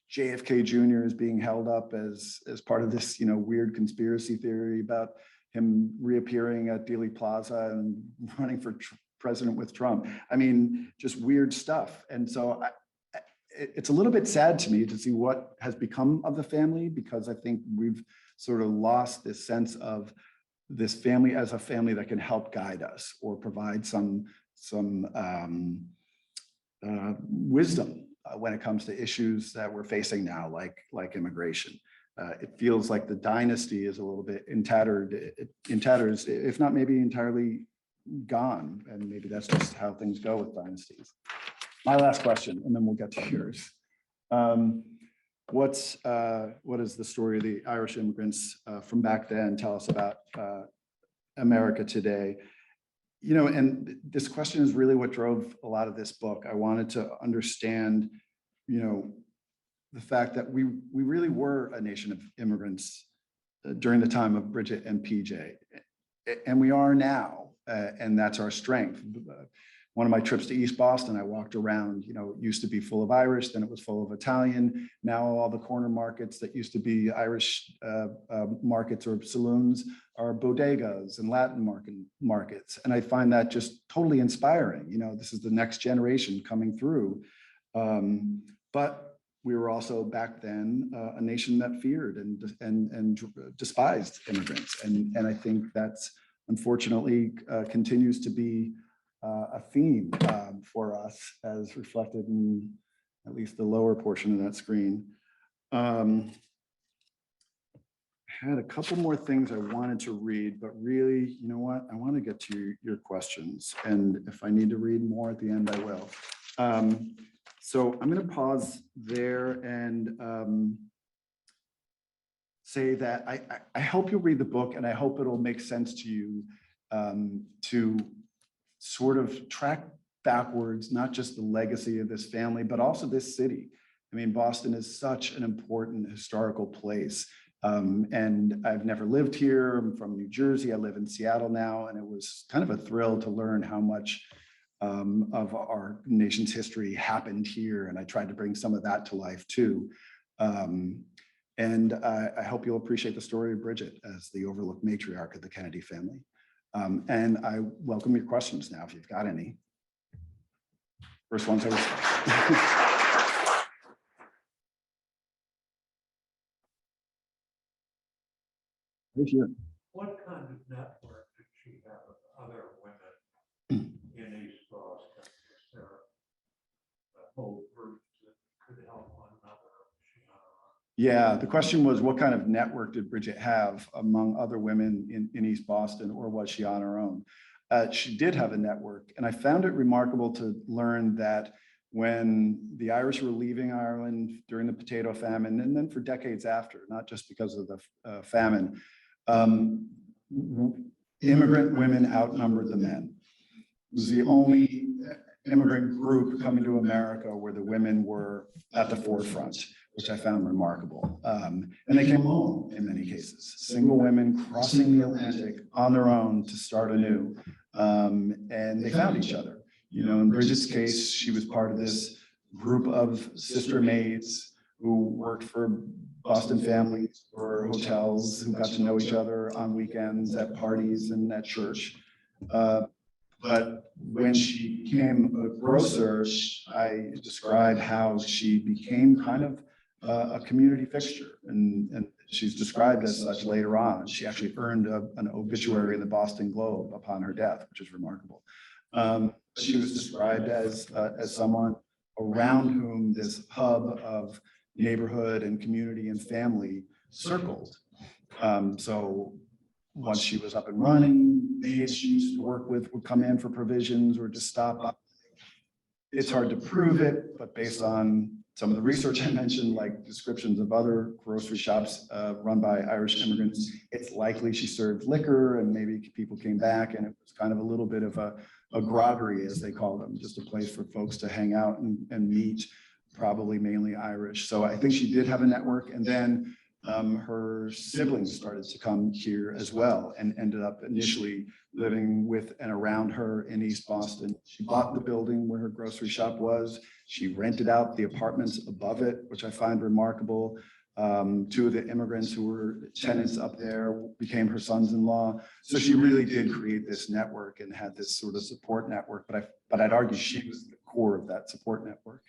JFK Jr. is being held up as part of this, weird conspiracy theory about him reappearing at Dealey Plaza and running for president with Trump. I mean, just weird stuff. And so it's a little bit sad to me to see what has become of the family, because I think we've sort of lost this sense of this family as a family that can help guide us or provide some wisdom when it comes to issues that we're facing now, like immigration. It feels like the dynasty is a little bit in tatters, if not maybe entirely gone. And maybe that's just how things go with dynasties. My last question, and then we'll get to yours. What is the story of the Irish immigrants from back then tell us about America today? And this question is really what drove a lot of this book. I wanted to understand, the fact that we really were a nation of immigrants during the time of Bridget and PJ, and we are now, and that's our strength. One of my trips to East Boston, I walked around, it used to be full of Irish, then it was full of Italian. Now all the corner markets that used to be Irish markets or saloons are bodegas and Latin markets. And I find that just totally inspiring. This is the next generation coming through. But we were also back then a nation that feared and despised immigrants. And I think that's unfortunately continues to be a theme for us, as reflected in at least the lower portion of that screen. I had a couple more things I wanted to read, but really, you know what? I want to get to your questions. And if I need to read more at the end, I will. So I'm going to pause there and say that I hope you'll read the book, and I hope it'll make sense to you to sort of track backwards, not just the legacy of this family, but also this city. I mean, Boston is such an important historical place. And I've never lived here. I'm from New Jersey. I live in Seattle now, and it was kind of a thrill to learn how much of our nation's history happened here. And I tried to bring some of that to life too. And I hope you'll appreciate the story of Bridget as the overlooked matriarch of the Kennedy family. And I welcome your questions now, if you've got any. First one's always. Right here. What kind of network did she have with other women in East Boston? Was there a whole group that could help one another? Yeah, the question was, what kind of network did Bridget have among other women in East Boston, or was she on her own? She did have a network, and I found it remarkable to learn that when the Irish were leaving Ireland during the potato famine, and then for decades after, not just because of the famine, immigrant women outnumbered the men. It was the only immigrant group coming to America where the women were at the forefront, which I found remarkable. And they came alone in many cases, single women crossing the Atlantic on their own to start anew. And they found each other. You know, in Bridget's case, she was part of this group of sister maids who worked for Boston families or hotels, who got to know each other on weekends at parties and at church. But when she became a grocer, I described how she became kind of a community fixture, and she's described as such later on. She actually earned an obituary in the Boston Globe upon her death, which is remarkable. She was described as someone around whom this hub of neighborhood and community and family circled. So once she was up and running, maids she used to work with would come in for provisions or just stop up. It's hard to prove it, but based on some of the research I mentioned, like descriptions of other grocery shops run by Irish immigrants, it's likely she served liquor and maybe people came back, and it was kind of a little bit of a groggery, as they call them, just a place for folks to hang out and meet, probably mainly Irish. So I think she did have a network, and then her siblings started to come here as well and ended up initially living with and around her in East Boston. She bought the building where her grocery shop was. She rented out the apartments above it, which I find remarkable. Two of the immigrants who were tenants up there became her sons-in-law. So she really did create this network and had this sort of support network, but I'd argue she was the core of that support network.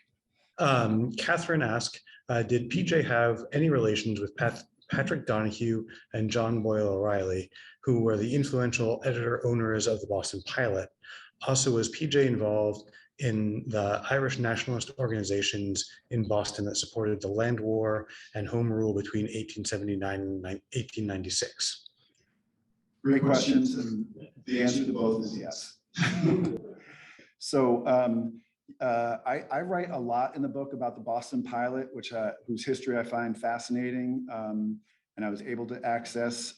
Catherine asked, did PJ have any relations with Patrick Donahue and John Boyle O'Reilly, who were the influential editor-owners of the Boston Pilot? Also, was PJ involved in the Irish nationalist organizations in Boston that supported the land war and home rule between 1879 and 1896? Great questions, and the answer to both is yes. So I write a lot in the book about the Boston Pilot, whose history I find fascinating. And I was able to access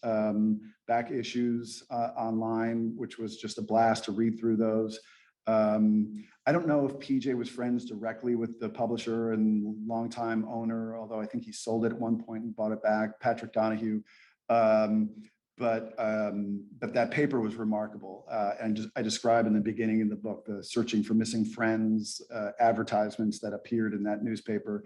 back issues online, which was just a blast to read through those. I don't know if PJ was friends directly with the publisher and longtime owner, although I think he sold it at one point and bought it back, Patrick Donahue. But that paper was remarkable. And I describe in the beginning of the book, the searching for missing friends, advertisements that appeared in that newspaper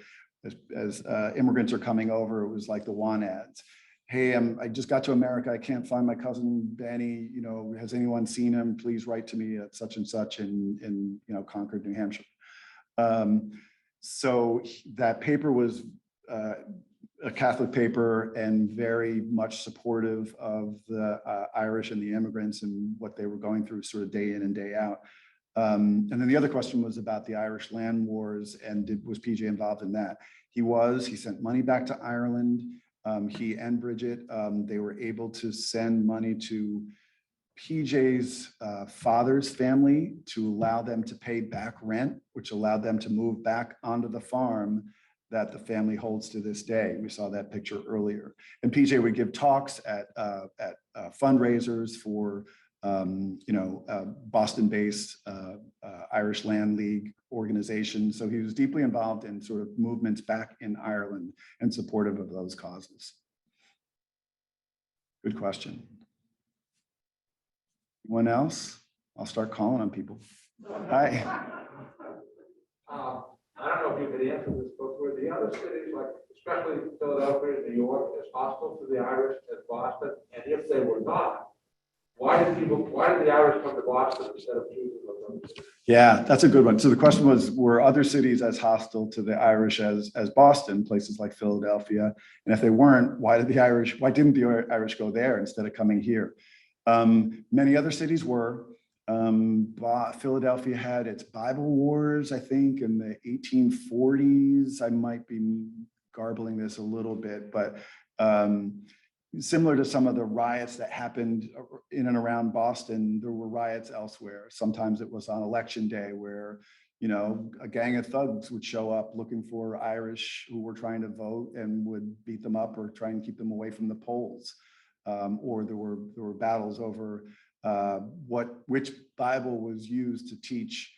as immigrants are coming over. It was like the want ads. Hey, I just got to America. I can't find my cousin Benny. You know, has anyone seen him? Please write to me at such and such in Concord, New Hampshire. So that paper was a Catholic paper and very much supportive of the Irish and the immigrants and what they were going through sort of day in and day out. And then the other question was about the Irish land wars, and was PJ involved in that? He was. He sent money back to Ireland. He and Bridget, they were able to send money to PJ's father's family to allow them to pay back rent, which allowed them to move back onto the farm that the family holds to this day. We saw that picture earlier. And PJ would give talks at fundraisers for Boston-based Irish Land League organizations. So he was deeply involved in sort of movements back in Ireland and supportive of those causes. Good question. Anyone else? I'll start calling on people. Hi. I don't know if you could answer this, but were the other cities, like especially Philadelphia and New York, as hostile to the Irish as Boston? And if they were not, why did the Irish come to Boston instead of choosing those other cities? Yeah, that's a good one. So the question was, were other cities as hostile to the Irish as Boston, places like Philadelphia? And if they weren't, why didn't the Irish go there instead of coming here? Many other cities were. Philadelphia had its Bible wars, I think, in the 1840s. I might be garbling this a little bit, but similar to some of the riots that happened in and around Boston, there were riots elsewhere. Sometimes it was on election day where, a gang of thugs would show up looking for Irish who were trying to vote and would beat them up or try and keep them away from the polls. Or there were battles over which Bible was used to teach,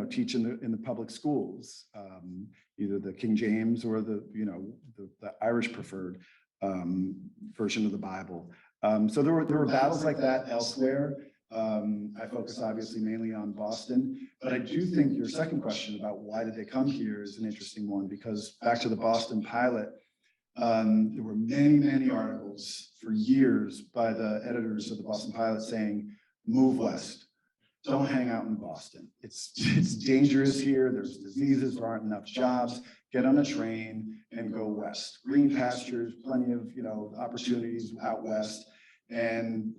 teach in the public schools, either the King James or the Irish preferred version of the Bible. So there were battles like that elsewhere. I focus obviously mainly on Boston, but I do think your second question about why did they come here is an interesting one, because back to the Boston pilot, there were many articles for years by the editors of the Boston Pilot saying, move west, don't hang out in Boston. It's dangerous here. There's diseases, there aren't enough jobs. Get on a train and go west. Green pastures, plenty of opportunities out west. And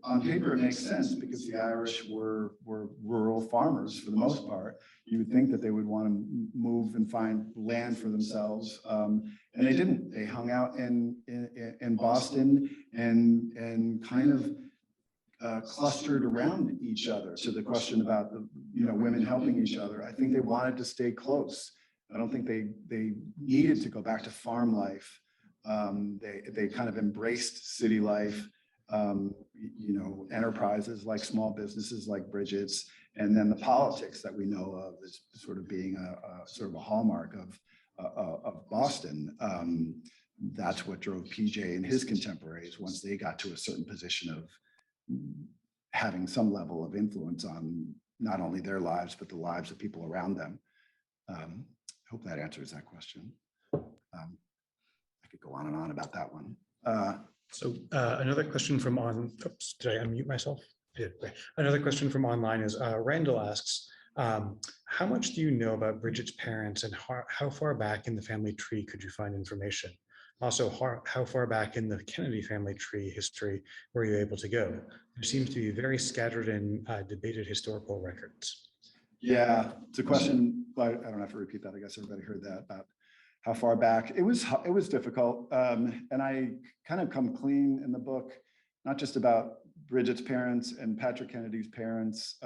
on paper it makes sense because the Irish were rural farmers for the most part. You would think that they would want to move and find land for themselves, and they didn't. They hung out in Boston and kind of clustered around each other. To the question about the women helping each other, I think they wanted to stay close. I don't think they needed to go back to farm life. They kind of embraced city life, enterprises like small businesses like Bridget's, and then the politics that we know of as sort of being a sort of a hallmark of Boston. That's what drove PJ and his contemporaries once they got to a certain position of having some level of influence on not only their lives, but the lives of people around them. Hope that answers that question. I could go on and on about that one. So another question from did I unmute myself? I did. Great. Another question from online is Randall asks, how much do you know about Bridget's parents and how far back in the family tree could you find information? Also, how far back in the Kennedy family tree history were you able to go? There seems to be very scattered and debated historical records. Yeah, it's a question. I don't have to repeat that. I guess everybody heard that about how far back. It was difficult. And I kind of come clean in the book, not just about Bridget's parents and Patrick Kennedy's parents,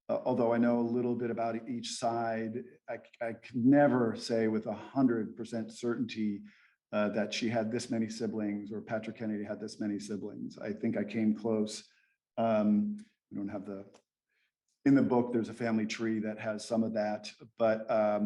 although I know a little bit about each side. I could never say with 100% certainty that she had this many siblings or Patrick Kennedy had this many siblings. I think I came close. We don't have in the book, there's a family tree that has some of that, but I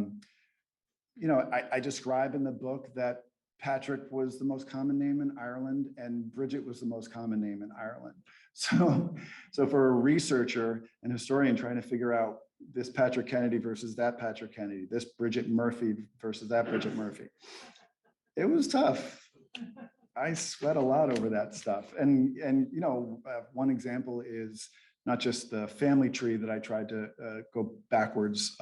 describe in the book that Patrick was the most common name in Ireland and Bridget was the most common name in Ireland. So for a researcher and historian trying to figure out this Patrick Kennedy versus that Patrick Kennedy, this Bridget Murphy versus that Bridget Murphy, it was tough. I sweat a lot over that stuff. And one example is not just the family tree that I tried to go backwards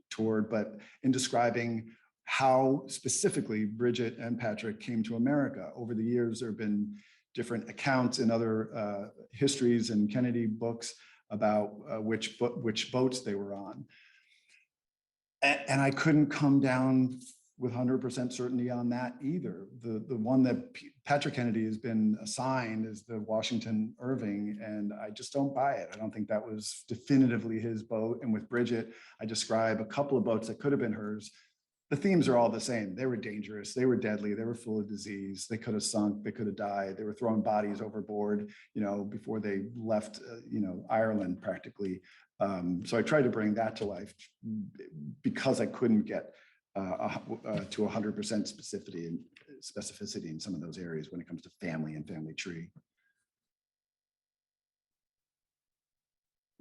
toward, but in describing how specifically Bridget and Patrick came to America. Over the years, there have been different accounts in other histories and Kennedy books about which boats they were on. And I couldn't come down with 100% certainty on that either. The one that Patrick Kennedy has been assigned is the Washington Irving, and I just don't buy it. I don't think that was definitively his boat. And with Bridget, I describe a couple of boats that could have been hers. The themes are all the same. They were dangerous, they were deadly, they were full of disease, they could have sunk, they could have died, they were throwing bodies overboard, before they left, Ireland practically. So I tried to bring that to life because I couldn't get to 100% specificity in some of those areas when it comes to family and family tree.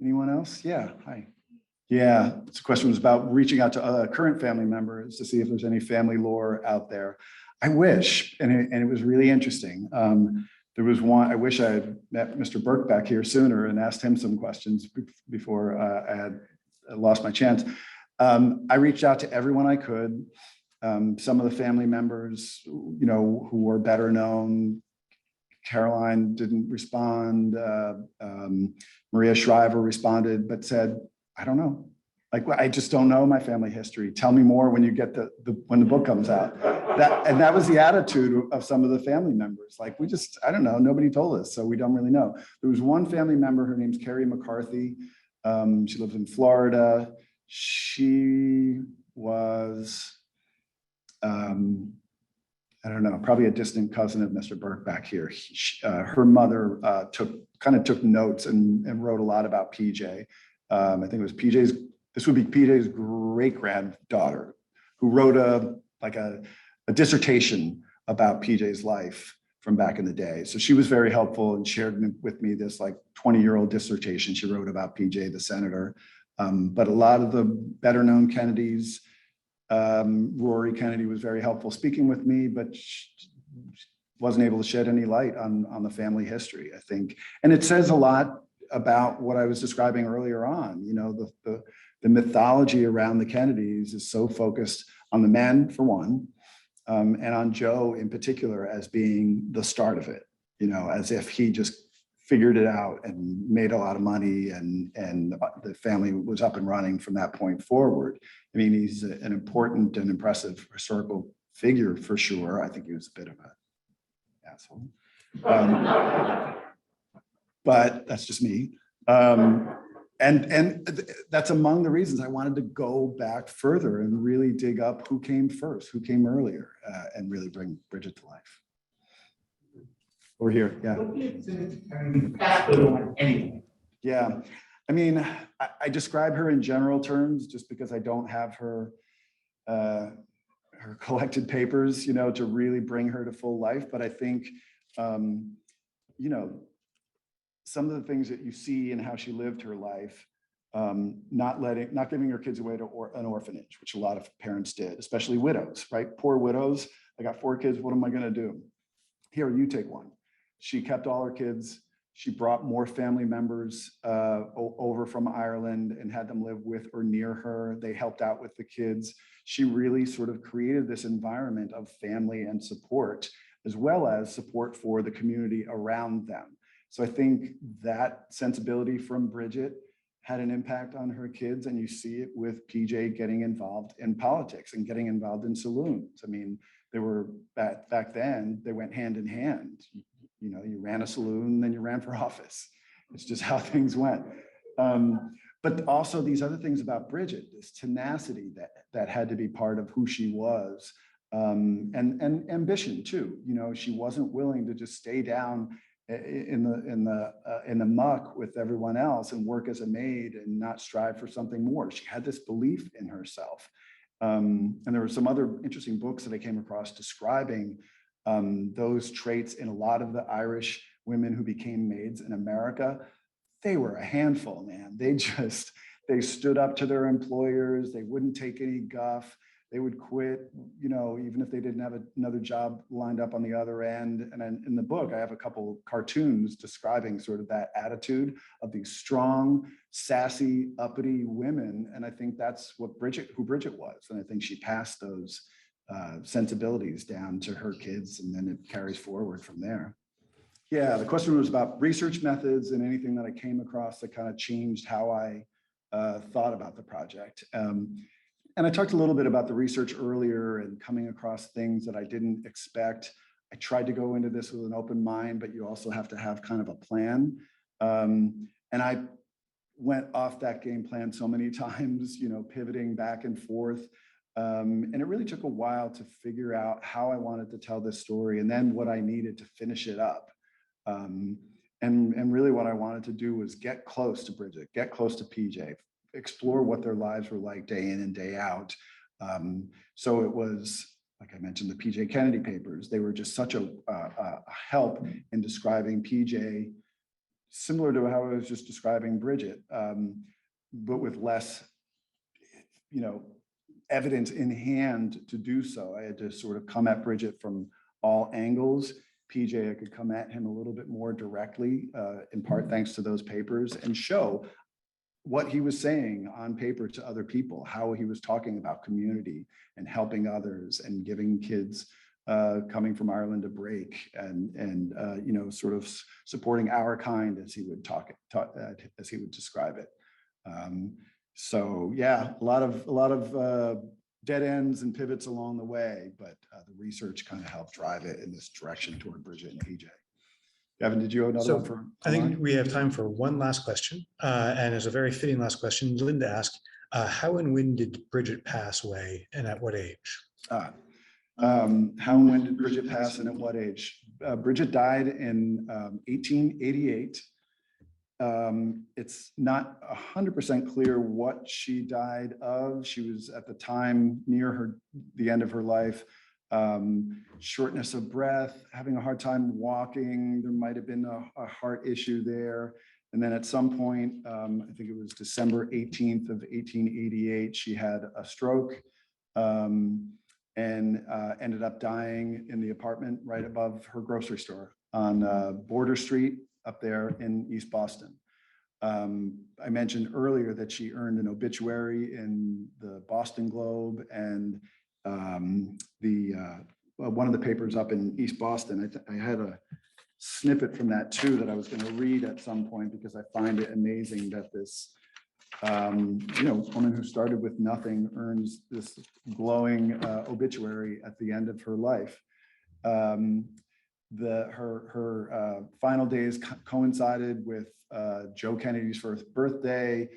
Anyone else? Yeah, hi. Yeah, this question was about reaching out to current family members to see if there's any family lore out there. I wish, and it was really interesting. There was one, I wish I had met Mr. Burke back here sooner and asked him some questions before I had lost my chance. I reached out to everyone I could. Some of the family members, who were better known. Caroline didn't respond. Maria Shriver responded, but said, I don't know. Like, I just don't know my family history. Tell me more when you get when the book comes out. That was the attitude of some of the family members. Like, I don't know. Nobody told us, so we don't really know. There was one family member, her name's Carrie McCarthy. She lives in Florida. She was, I don't know, probably a distant cousin of Mr. Burke back here. Her mother took notes and wrote a lot about PJ. I think it was this would be PJ's great granddaughter, who wrote a dissertation about PJ's life from back in the day. So she was very helpful and shared with me this 20-year-old dissertation she wrote about PJ, the senator. But a lot of the better known Kennedys, Rory Kennedy was very helpful speaking with me, but wasn't able to shed any light on the family history, I think. And it says a lot about what I was describing earlier on. The mythology around the Kennedys is so focused on the men, for one, and on Joe in particular as being the start of it, as if he just figured it out and made a lot of money and the family was up and running from that point forward. I mean, he's an important and impressive historical figure for sure. I think he was a bit of an asshole. But that's just me. And that's among the reasons I wanted to go back further and really dig up who came first, who came earlier, and really bring Bridget to life. Over here, yeah. Yeah, I mean, I describe her in general terms just because I don't have her collected papers, to really bring her to full life. But I think, some of the things that you see in how she lived her life, not giving her kids away to an orphanage, which a lot of parents did, especially widows, right? Poor widows. I got 4 kids. What am I going to do? Here, you take one. She kept all her kids. She brought more family members over from Ireland and had them live with or near her. They helped out with the kids. She really sort of created this environment of family and support, as well as support for the community around them. So I think that sensibility from Bridget had an impact on her kids, and you see it with PJ getting involved in politics and getting involved in saloons. I mean, they were back then, they went hand in hand. You ran a saloon, then you ran for office. It's just how things went. But also these other things about Bridget, this tenacity that had to be part of who she was, and ambition too. She wasn't willing to just stay down in the muck with everyone else and work as a maid and not strive for something more. She had this belief in herself. And there were some other interesting books that I came across describing those traits in a lot of the Irish women who became maids in America. They were a handful, man. They stood up to their employers. They wouldn't take any guff. They would quit, even if they didn't have another job lined up on the other end. And in the book, I have a couple cartoons describing sort of that attitude of these strong, sassy, uppity women. And I think that's who Bridget was. And I think she passed those sensibilities down to her kids, and then it carries forward from there. Yeah, the question was about research methods and anything that I came across that kind of changed how I thought about the project. And I talked a little bit about the research earlier and coming across things that I didn't expect. I tried to go into this with an open mind, but you also have to have kind of a plan. And I went off that game plan so many times, pivoting back and forth. And it really took a while to figure out how I wanted to tell this story and then what I needed to finish it up. And really what I wanted to do was get close to Bridget, get close to PJ, explore what their lives were like day in and day out. So it was, like I mentioned, the PJ Kennedy papers. They were just such a help in describing PJ, similar to how I was just describing Bridget, but with less, evidence in hand to do so. I had to sort of come at Bridget from all angles. PJ, I could come at him a little bit more directly, in part thanks to those papers, and show what he was saying on paper to other people, how he was talking about community and helping others and giving kids coming from Ireland a break and sort of supporting our kind, as he would as he would describe it. So yeah, a lot of dead ends and pivots along the way, but the research kind of helped drive it in this direction toward Bridget and PJ. Gavin, did you have another one for? I think we have time for one last question, and it's a very fitting last question. Linda asked, how and when did Bridget pass away, and at what age? How and when did Bridget pass, and at what age? Bridget died in 1888. It's not 100% clear what she died of. She was at the time near the end of her life. Shortness of breath, having a hard time walking. There might have been a heart issue there. And then at some point, I think it was December 18th of 1888, she had a stroke and ended up dying in the apartment right above her grocery store on Border Street up there in East Boston. I mentioned earlier that she earned an obituary in the Boston Globe and one of the papers up in East Boston. I had a snippet from that too that I was going to read at some point because I find it amazing that this woman who started with nothing earns this glowing obituary at the end of her life. Her final days coincided with Joe Kennedy's first birthday,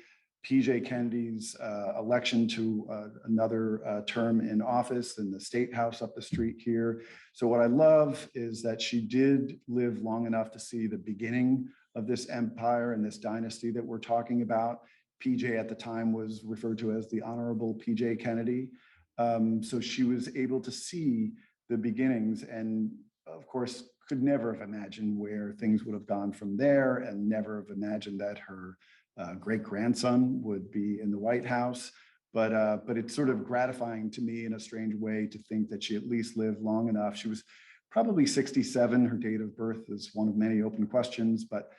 PJ Kennedy's election to another term in office in the State House up the street here. So what I love is that she did live long enough to see the beginning of this empire and this dynasty that we're talking about. PJ at the time was referred to as the Honorable PJ Kennedy. So she was able to see the beginnings and of course could never have imagined where things would have gone from there and never have imagined that her great-grandson would be in the White House. But it's sort of gratifying to me in a strange way to think that she at least lived long enough. She was probably 67. Her date of birth is one of many open questions, but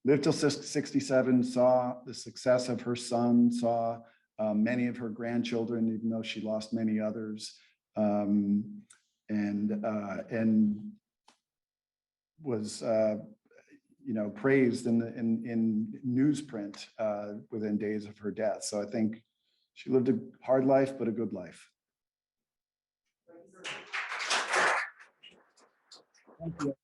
lived till 67, saw the success of her son, saw many of her grandchildren, even though she lost many others, and was praised in newsprint within days of her death. So I think she lived a hard life, but a good life. Thank you.